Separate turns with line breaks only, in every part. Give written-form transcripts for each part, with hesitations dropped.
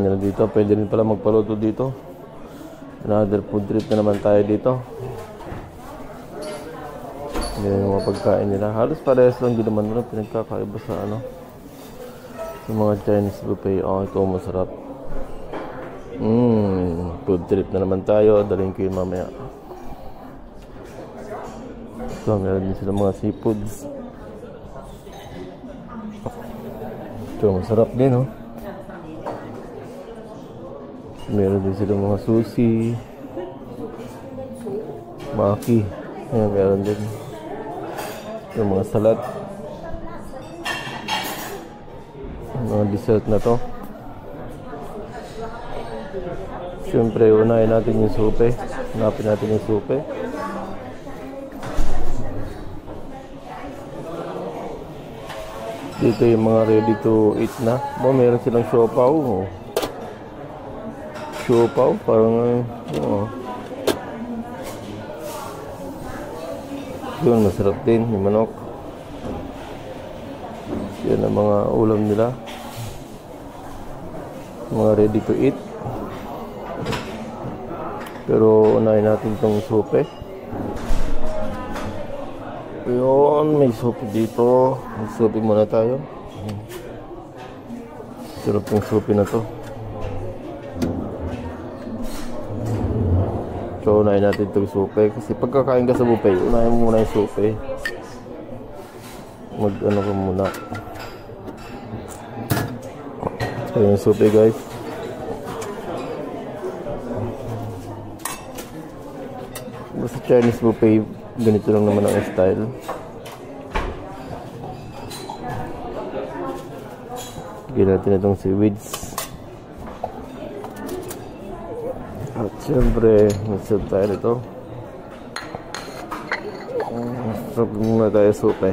nila dito. Pwede rin pala magpaluto dito. Another food trip na naman tayo dito. Yan yung mga pagkain nila. Halos parehas lang din naman nila. Pinagkakaiba sa ano, sa mga Chinese buffet. Oh, ito masarap. Food trip na naman tayo. Dalhin ko yun mamaya. Ito, meron din sila mga seafoods. Ito, masarap din, oh. Meron din sila mga sushi, maki. Ayan, meron din yung mga salad. Mga dessert na to. Siyempre, unahin natin yung supe. Hanapin natin yung supe. Dito yung mga ready to eat na. Meron silang siopaw. Siopaw, parang yun, masarap din yung manok. Yan ang mga ulam nila. Mga ready to eat. Pero unahin natin itong supe. Yun, may supe dito. May supe muna tayo. Sarap yung supe na to. So, unahin natin itong supe. Kasi pagkakain ka sa buffet, unahin mo muna yung supe. Mag-ano ka muna. So, yung supe, guys. Basta Chinese buffet, ganito lang naman ang style. Lagyan natin itong seaweeds. At syempre, masarap tayo nito. Masarap muna tayo supe.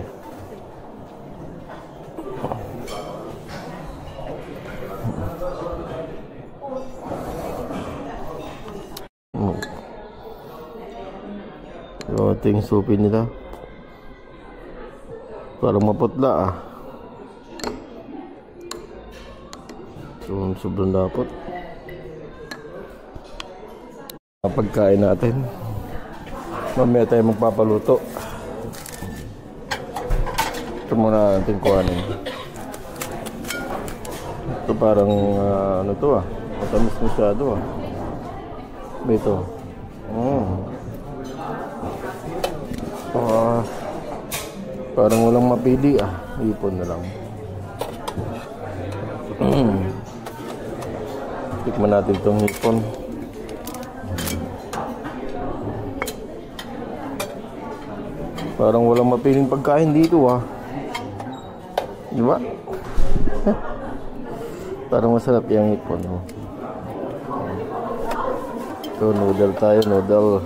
Ito yung supe nila. Parang maputla ah. So, sobrang lapot. Pagkain natin. Mamaya tayo magpapaluto. Ito muna natin kuhanin. Ito parang ano to ah. Matamis masyado ah. Ito. Parang walang mapili ah. Ipon na lang. Tikman natin itong hipon. Parang walang mapiling pagkain dito ah. Diba? Parang masarap yung hipon. So noodle tayo, noodle.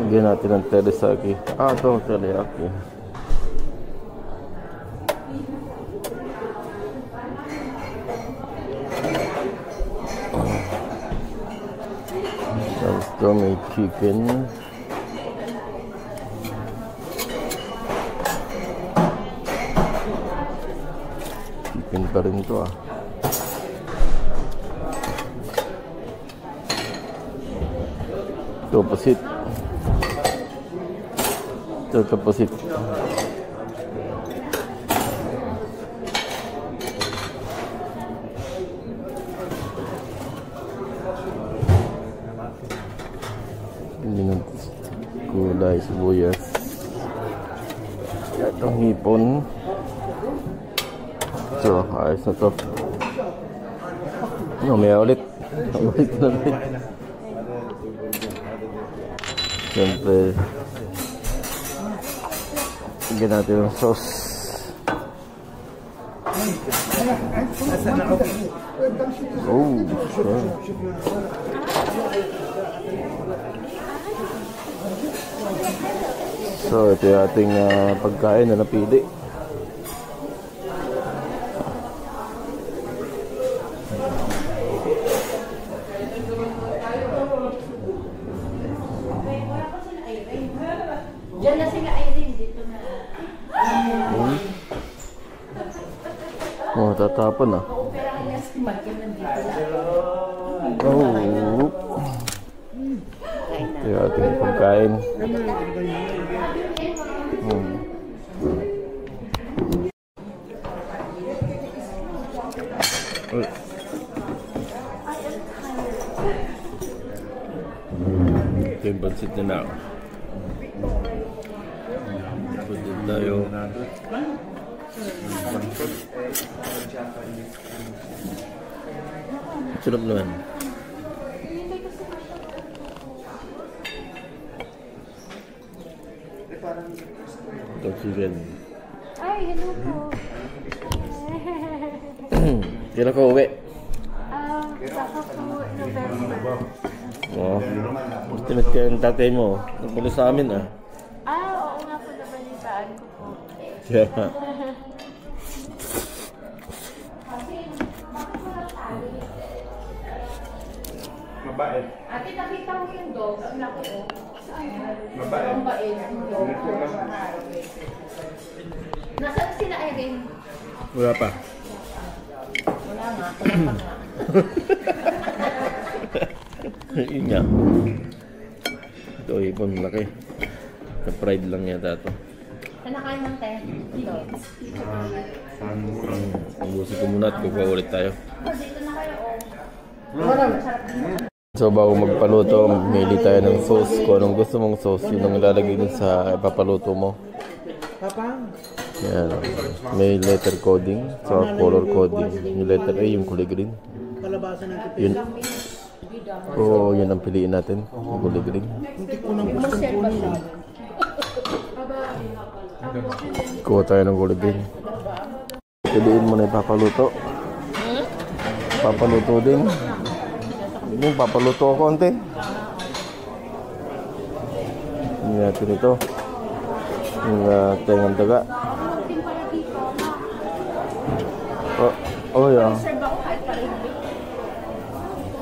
Lagyan natin ng teriyaki. Ito teriyaki. Tapos ito may chicken. Chicken pa rin ito ah. Ito pasit. Ito pasit. Gulay, sibuyas. Itong hipon. So, ayos na to. May ulit. Ulit na ulit. Siyempre, bigyan natin ng sauce. Oh, sure. So, ito yung ating pagkain na napili.
Diyan na sila Irene dito na.
matatapon ah. Oh. Ito yung ating pagkain. Ito yung pansit na na. Pwede tayo. Sarap naman. Ito chicken.
Ay, hello po.
Kailan ka uwi?
Baka po November.
Oo. Tinat ka yung tatay mo. Nagpala sa amin ah.
Oo nga po, nabalitaan ko po.
Yeah.
Mabait.
Ate, nakita mo yung dog? Ang laki ko.
Mabait.
Ang bait yung dog. Nasaan sila Irene?
Wala pa.
Wala nga, wala pa nga.
Yun nga. Ito ipon laki. Ka-pride lang yata ito.
Kanakain ng te? Dito.
Ubusin ko muna at kukuha ulit tayo.
Dito na kayo, Masarap din.
So bago magpaluto, mili tayo ng sauce. Kung anong gusto mong sauce, yun ang ilalagay dun sa ipapaluto mo. Yan. May letter coding, so color coding. Yung letter A, yung kulay green. Yun. Oo, yun ang piliin natin. Yung kulay green. Kuha tayo ng kulay green. Piliin mo na ipapaluto. Papaluto din. Yung papaluto ko konti. Hindi natin ito. Yung tengang daga. Oh yeah.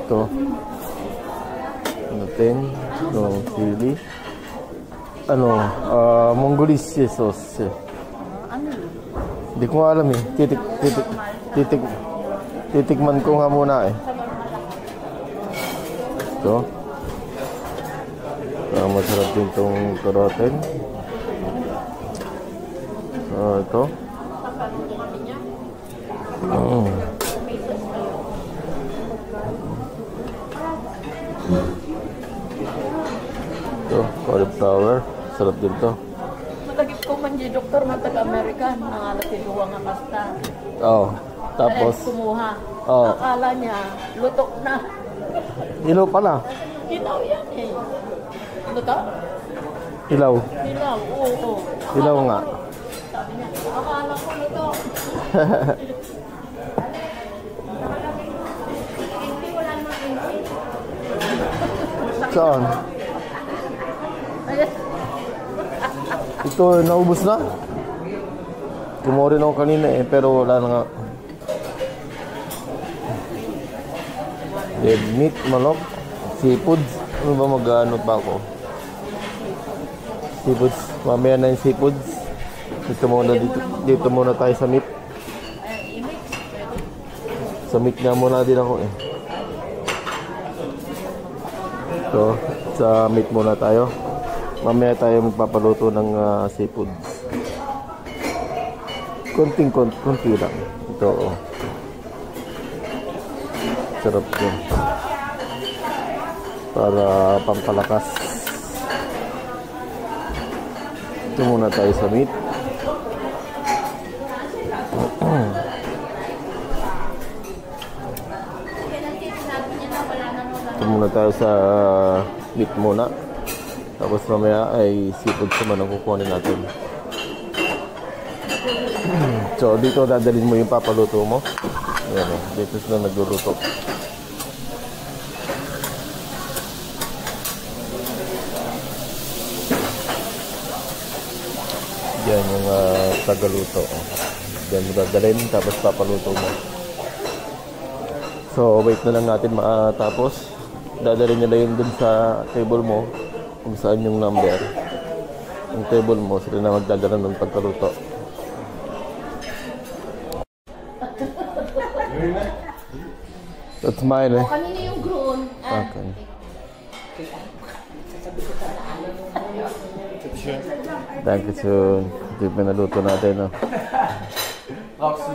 Ito. Natin. Itong sili. Mongoliese sauce. Hindi ko alam eh. Titikman ko nga muna eh. Ito. Masarap din itong karoten. Ito. Ito, cauliflower. Sarap din ito.
Matagip ko man di doktor nga taga-American. Nangalat si Luwang nga kasta.
Oo. Tapos?
Kumuha.
Oo.
Akala niya, lutok na.
Ilaw pala.
Ilaw yan eh. Lutok?
Ilaw.
Ilaw, oo.
Ilaw nga.
Sabi niya, akala ko lutok.
Saan? Ito, naubos na. Kumuha rin ako kanina eh, pero wala na nga. Red meat, manok, seafoods. Ano ba mag-ano pa ako? Seafoods. Mamaya na yung seafoods. Dito muna tayo sa meat. Sa meat nga muna din ako eh. So, sa meat muna tayo. Mamaya tayo magpapaluto ng seafoods. Konti lang. Ito oh. Sarap din. Para pampalakas. Ito muna tayo sa meat. Ito muna tayo sa meat muna. Tapos mamaya ay seafood naman ang kukunin natin. So dito dadalhin mo yung papaluto mo. Ayan o, dito sila nagluluto. Yan yung tagaluto. Diyan mo dadalhin, tapos papaluto mo. So wait na lang natin matapos. Dadalhin nila yun dun sa table mo, kung saan yung number. Yung table mo, sila na magdadala ng pagkaluto. That's mine eh.
Kanina yung groon.
Okay. Thank you, Chun. Ito yung pinaluto natin, no?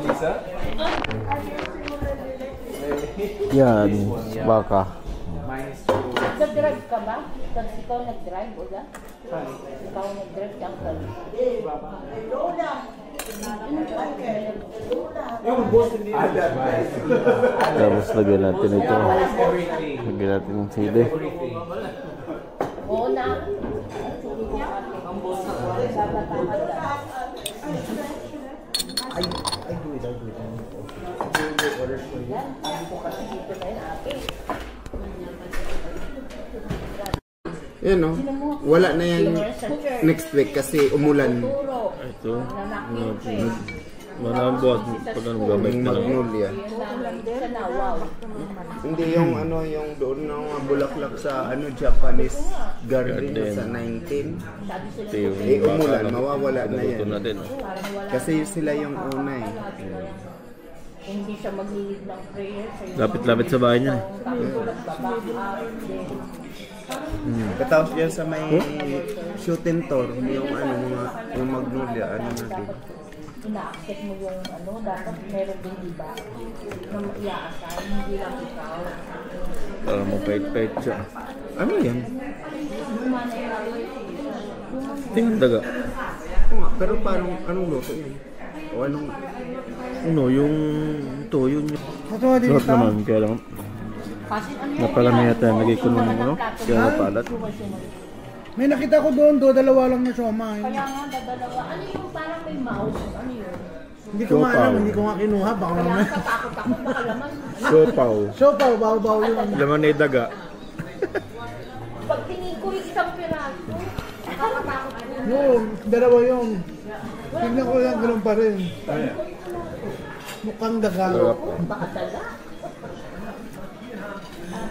Lisa?
Yan, baka.
Nag-drive ka ba? Ikaw nag-drive, o ba? Ikaw nag-drive ka ba?
Tapos lagyan natin ito. Lagyan natin yung sili.
Oo na.
Yan no, wala na yan next week kasi umulan.
Ito. Maraming buhat pag anong gamay
Yung
na lang.
magnolia. Hindi yung ano, yung doon na mga bulaklak sa ano Japanese garden
Garden.
sa 19.
Ito yung
Umulan,
baka na
mawawala na
pinaluto
yan.
natin, no?
Kasi sila yung una eh.
Hindi siya maglilid ng prayer.
Lapit-lapit sa bahay niya.
Katapos dyan sa may shooting tour, yung ano, yung magnolia, ano natin.
Ina-accept mo yung ano, dapat meron din iba na i-assign, hindi lang ikaw.
Para mapait-pait siya.
Ano yan?
Tingnan daga.
Oo nga, pero parang anong luto yan? O anong...
Ano, yung... Ito, yun yung... Sarap naman, kaya lang... Napalami yata yung lagay ko ng ano, kaya napalat.
May nakita ko doon, dalawa lang na siomay.
Kaya nga, dadalawa. Ano yung parang may mouse? Ano yun?
Hindi ko nga alam, hindi ko nga kinuha. Baka
Kaya
naman.
natatakot ako, baka laman.
Siopaw.
Siopaw, baw-baw yun.
Laman na daga.
Pag tingin ko yung isang piraso, nakakatakot ko.
Yun, dalawa yun. Tignan ko lang, ganoon pa rin. Mukhang daga.
Baka dala.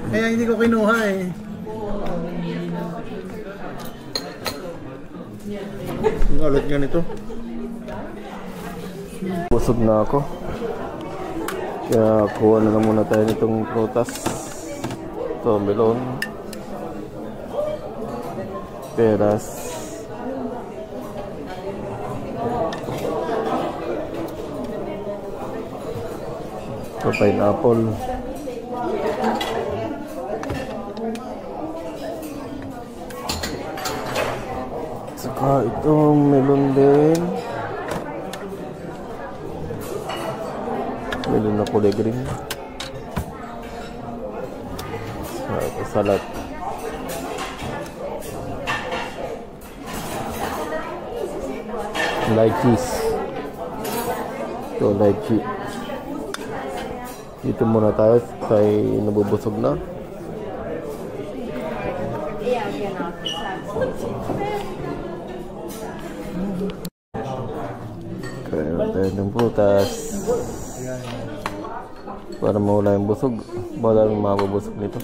Kaya hindi ko kinuha eh.
Ang alat nga nito. Busog na ako. Kaya kuha na lang muna tayo nitong prutas. Ito, melon. Peras. Ito, pineapple. Saka itong melon din. Melon na kulay green. Saka ito salad. Lychees. Ito lychee. Dito muna tayo. Tayo nabubusog na. Kaya tayo ng prutas para mawala yung busog. Bawala yung mabubusog nito.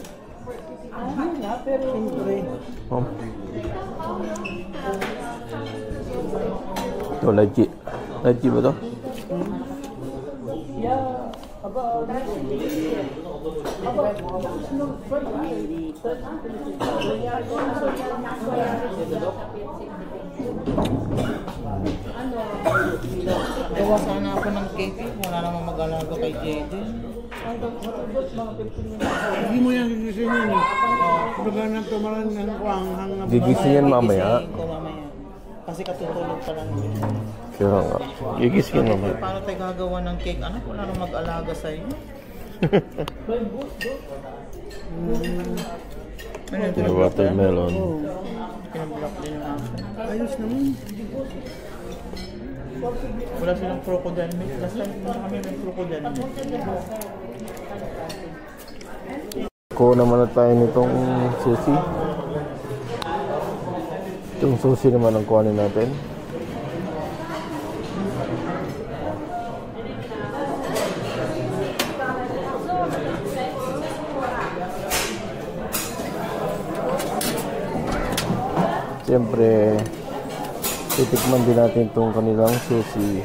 Ito, lychee. Lychee ba ito?
Gawa sana ako ng cake, wala namang mag-alaga kay JJ.
Hindi mo yan gigising yun eh. Baga nang tumalan ng kuwanghang na
Gigising yan mamaya.
Gigisingin ko mamaya. Kasi katutulog pa lang.
Kaya nga. Gigising yan mamaya.
Paano tayo gagawa ng cake? Anak, wala namang mag-alaga sa'yo. Ano yung
May watermelon.
pinablock din yung aso?
ayos naman.
Wala silang crocodile milk. Last time na kami may crocodile milk.
Kuha naman na tayo nitong sushi. Itong sushi naman ang kuhanin natin. Siyempre, titikman din natin itong kanilang sushi.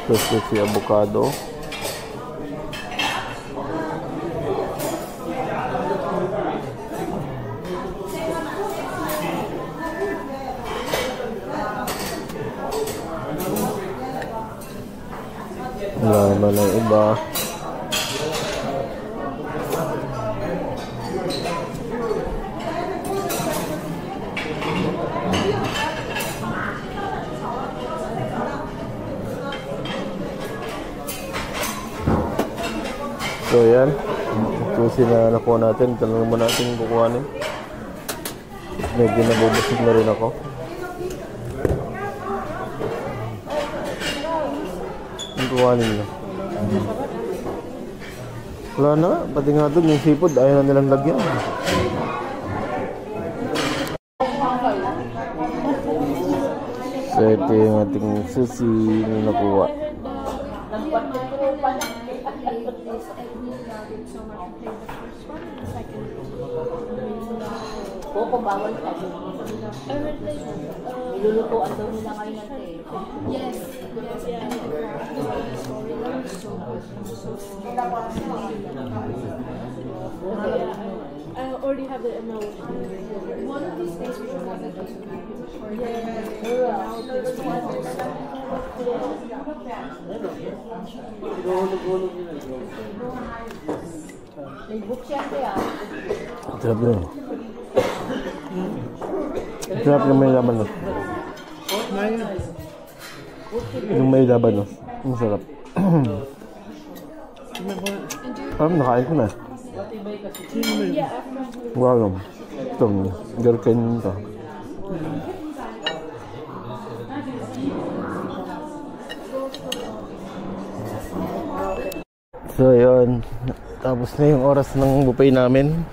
Plus si avocado. Wala naman ang iba. So yan, susi na nakuha natin. Ito na naman natin kukuhanin. Medyo nabubusog na rin ako. Ang kukuhanin na. Wala na, pati nga doon yung seafood ayaw na nilang lagyan. So ito yung ating susi na nakuha.
Kung bawal ka doon. Nilulutuan daw nila ngayon ng teh.
Yes, yeah. I already have it in my one of these days we should have it.
May book siya kaya.
Sarap yun. Sarap yung may laban no. Yung may laban no. Masarap. Parang nakain ko na. Wow. Itong gherkin ito. So yun. Tapos na yung oras ng buffet namin.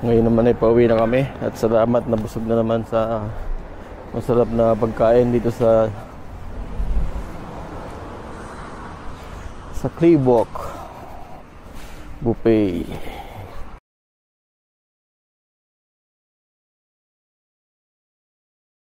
Ngayon naman ay pauwi na kami. At salamat, nabusog na naman sa masarap na pagkain dito sa Crib Walk Buffet.